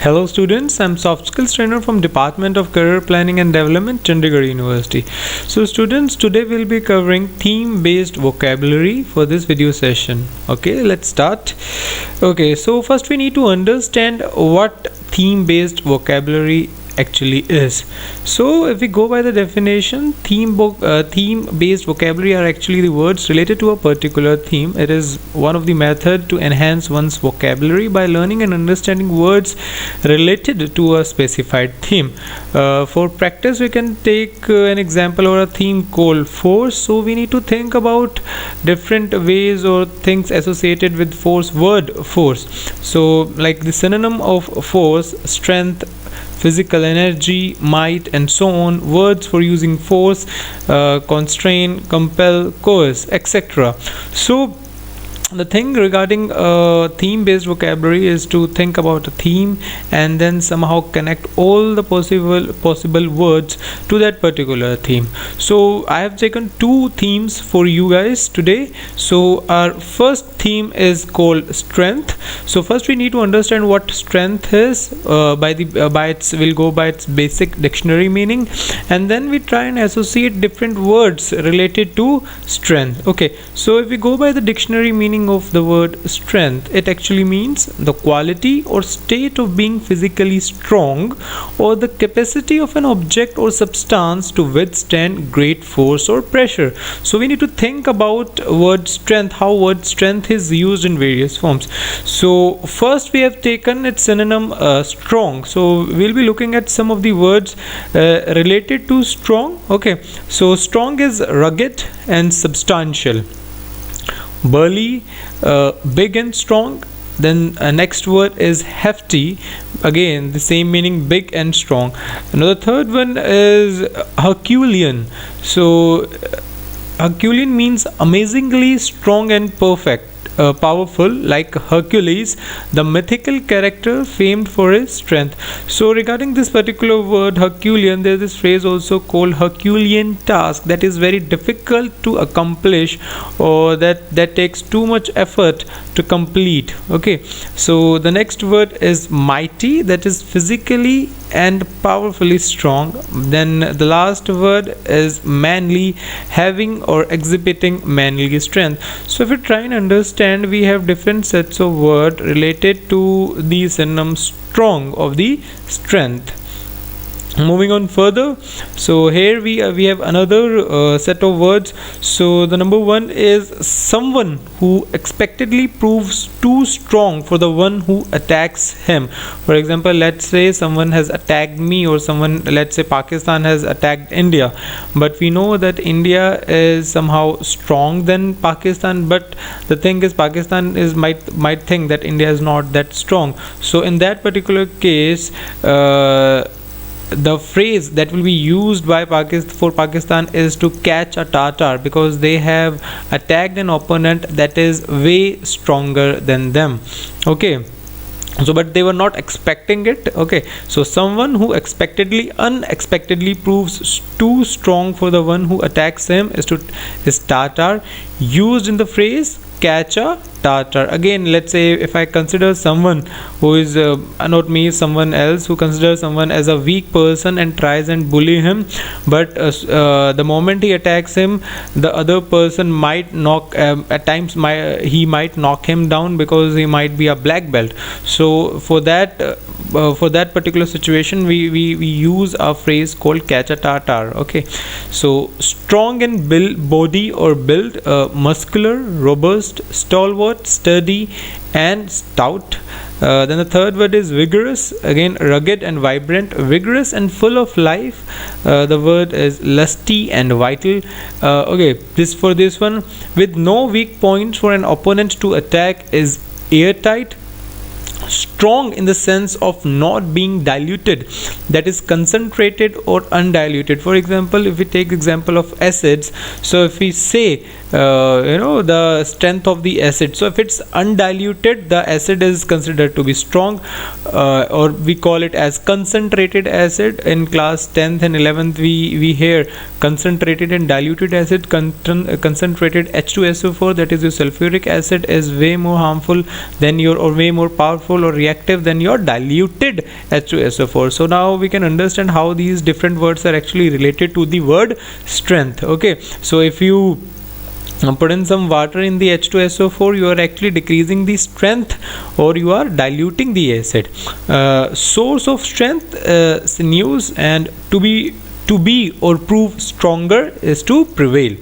Hello students, I'm soft skills trainer from Department of Career Planning and Development, Chandigarh University. So students, today we'll be covering theme based vocabulary for this video session. Okay, let's start. Okay, so first we need to understand what theme based vocabulary actually is. So if we go by the definition, theme based vocabulary are actually the words related to a particular theme. It is one of the method to enhance one's vocabulary by learning and understanding words related to a specified theme. For practice, we can take an example or a theme called force. So we need to think about different ways or things associated with force, word force. So like the synonym of force, strength, physical energy, might, and so on. Words for using force, constrain, compel, coerce, etc. So the thing regarding theme based vocabulary is to think about a theme and then somehow connect all the possible words to that particular theme. So I have taken two themes for you guys today. So our first theme is called strength. So first we need to understand what strength is. We'll go by its basic dictionary meaning, and then we try and associate different words related to strength. Okay, so if we go by the dictionary meaning of the word strength, it actually means the quality or state of being physically strong, or the capacity of an object or substance to withstand great force or pressure. So we need to think about word strength, how word strength is used in various forms. So first we have taken its synonym strong. So we'll be looking at some of the words related to strong. Okay, so strong is rugged and substantial. Burly, big and strong. Then next word is hefty, again the same meaning, big and strong. Another third one is Herculean. So Herculean means amazingly strong and perfect. Powerful, like Hercules, the mythical character famed for his strength. So regarding this particular word Herculean, there is this phrase also called Herculean task, that is very difficult to accomplish, or that takes too much effort to complete. Okay, so the next word is mighty, that is physically and powerfully strong. Then the last word is manly, having or exhibiting manly strength. So if we try and understand, we have different sets of words related to the synonym strong of the strength. Moving on further, so here we have another set of words. So the number one is someone who expectedly proves too strong for the one who attacks him. For example, let's say someone has attacked me, or let's say Pakistan has attacked India, but we know that India is somehow strong than Pakistan, but the thing is Pakistan might think that India is not that strong. So in that particular case, the phrase that will be used by Pakistan is to catch a Tatar, because they have attacked an opponent that is way stronger than them. Okay, so but they were not expecting it. Okay, so someone who unexpectedly proves too strong for the one who attacks him is Tatar, used in the phrase catch a Tatar. Again, let's say if I consider someone who is not me, someone else who considers someone as a weak person and tries and bully him, but the moment he attacks him, the other person might at times he might knock him down, because he might be a black belt. So for that particular situation, we use a phrase called catch a Tatar. Okay, so strong in body or build, muscular, robust, stalwart, sturdy, and stout. Then the third word is vigorous, again rugged and vibrant, vigorous and full of life. The word is lusty and vital. Okay, for this one, with no weak points for an opponent to attack, is airtight. Strong in the sense of not being diluted, that is concentrated or undiluted. For example, if we take example of acids, so if we say the strength of the acid. So if it's undiluted, the acid is considered to be strong, or we call it as concentrated acid. In class 10th and 11th we hear concentrated and diluted acid. Concentrated H2SO4, that is your sulfuric acid, is way more harmful than your, or way more powerful or reactive than your diluted H2SO4. So now we can understand how these different words are actually related to the word strength. Okay, so if you put in some water in the H2SO4, you are actually decreasing the strength, or you are diluting the acid. Source of strength, sinews, and to be or prove stronger is to prevail.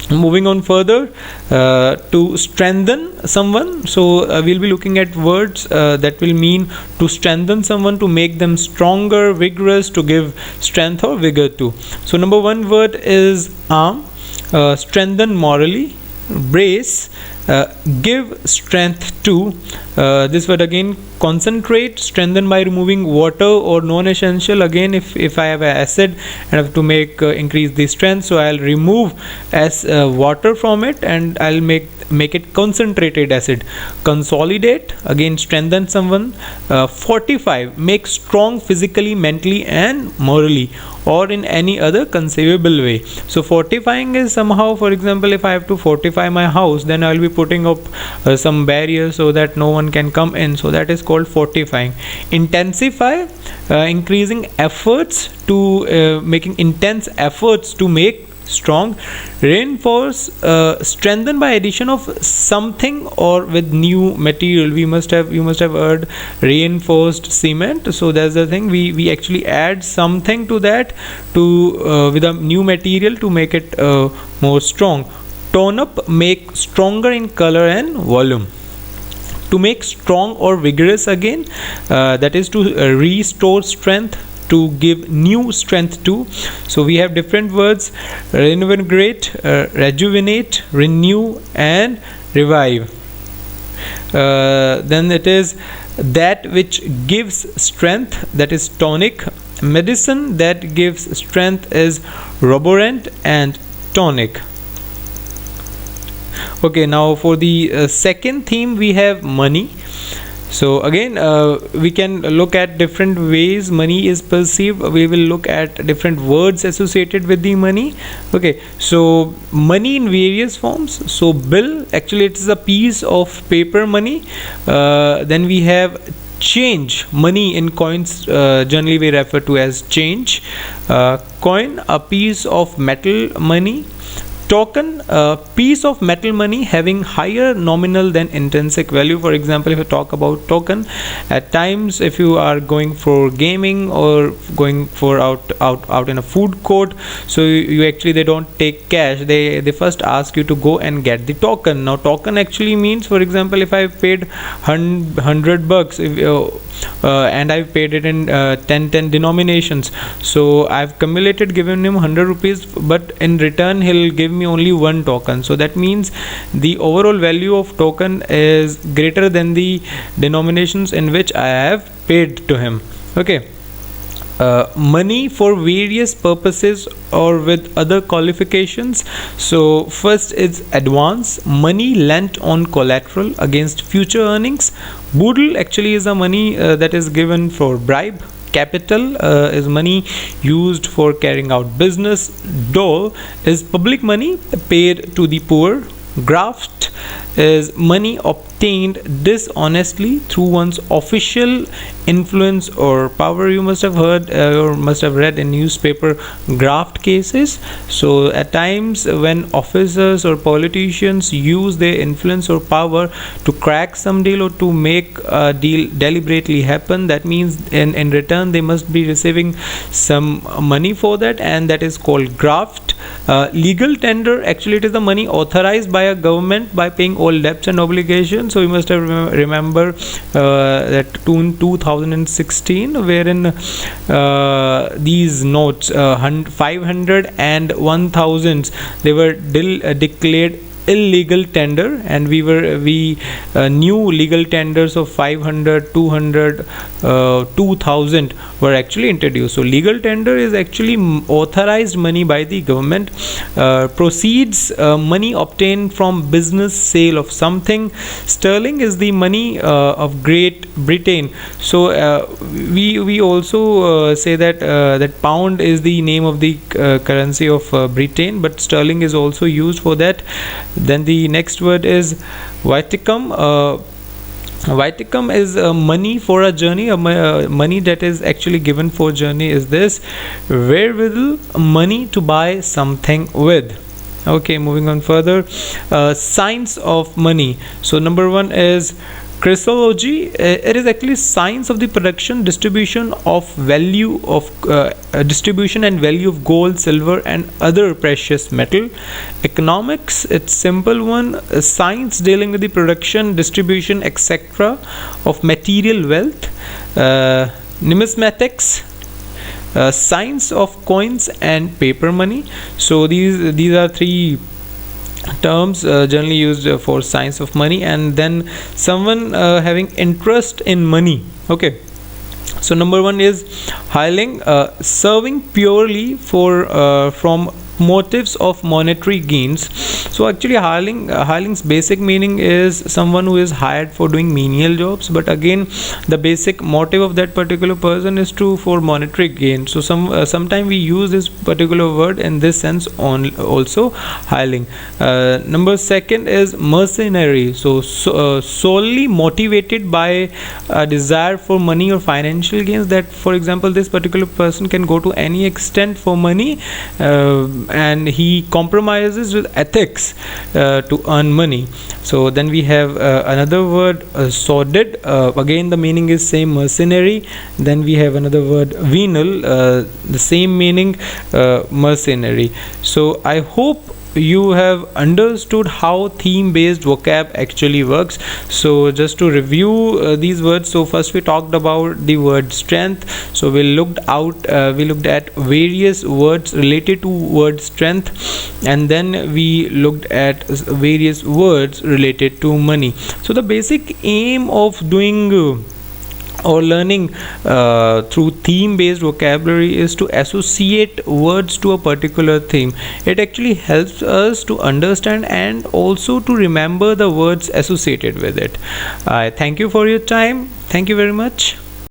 Moving on further, to strengthen someone. So we'll be looking at words that will mean to strengthen someone, to make them stronger, vigorous, to give strength or vigor to. So number one word is arm. Strengthen morally. Brace, give strength to. This word again, concentrate, strengthen by removing water or non-essential. Again, if I have an acid and I have to make increase the strength, so I'll remove water from it and I'll make it concentrated acid. Consolidate, again strengthen someone. Fortify, make strong physically, mentally and morally, or in any other conceivable way. So fortifying is somehow, for example, if I have to fortify my house, then I will be putting up some barriers so that no one can come in. So that is called fortifying. Intensify, increasing efforts to making intense efforts to make strong. Reinforce, strengthen by addition of something or with new material. You must have heard reinforced cement. So that's the thing, we actually add something to that, to with a new material to make it more strong. Tone up, make stronger in color and volume. To make strong or vigorous, again, that is to restore strength, to give new strength to. So we have different words: reinvigorate, rejuvenate, renew and revive. Then it is that which gives strength, that is tonic. Medicine that gives strength is roborant and tonic. Okay, now for the second theme we have money. So again, we can look at different ways money is perceived. We will look at different words associated with the money. Okay, so money in various forms. So bill, actually it is a piece of paper money. Then we have change, money in coins, generally we refer to as change. Coin, a piece of metal money. Token, a piece of metal money having higher nominal than intrinsic value. For example, if you talk about token, at times if you are going for gaming or going for out in a food court, so you actually, they don't take cash, they first ask you to go and get the token. Now token actually means, for example, if I paid $100 and I've paid it in 10 denominations, so I've cumulated given him 100 rupees, but in return he'll give me only one token. So that means the overall value of token is greater than the denominations in which I have paid to him. Okay. Money for various purposes or with other qualifications. So first is advance, money lent on collateral against future earnings. Boodle actually is a money that is given for bribe. Capital is money used for carrying out business. Dole is public money paid to the poor. Graft is money obtained dishonestly through one's official influence or power. You must have heard or must have read in newspaper graft cases. So at times when officers or politicians use their influence or power to crack some deal or to make a deal deliberately happen, that means in return they must be receiving some money for that, and that is called graft. Legal tender, actually it is the money authorized by a government by paying all debts and obligations. So you must have remember that in 2016 wherein these notes 500 and 1000s, they were declared illegal tender, and we knew legal tenders of 500, 200, 2000 were actually introduced. So legal tender is actually authorized money by the government, proceeds, money obtained from business sale of something. Sterling is the money of Great Britain. So we also say that that pound is the name of the currency of Britain, but sterling is also used for that. Then the next word is viticum. Viticum is money for a journey, money that is actually given for journey is this. Wherewithal, money to buy something with. Okay, moving on further. Science of money. So number one is Chrisology. It is actually science of the production, distribution of value of distribution and value of gold, silver, and other precious metal. Economics, it's simple one, science dealing with the production, distribution, etc. of material wealth. Numismatics, science of coins and paper money. So these are three terms generally used for science of money. And then someone having interest in money. Okay, so number one is hireling, serving purely for from motives of monetary gains. So actually hireling's basic meaning is someone who is hired for doing menial jobs, but again the basic motive of that particular person is for monetary gain. So sometime we use this particular word in this sense also, hireling. Number second is mercenary. So solely motivated by a desire for money or financial gains, that for example this particular person can go to any extent for money, and he compromises with ethics to earn money. So then we have another word, sordid. Again the meaning is same, mercenary. Then we have another word, venal, the same meaning, mercenary. So I hope you have understood how theme based vocab actually works. So just to review these words, so first we talked about the word strength. So we looked at various words related to word strength, and then we looked at various words related to money. So the basic aim of doing or learning through theme based vocabulary is to associate words to a particular theme. It actually helps us to understand and also to remember the words associated with it. I thank you for your time. Thank you very much.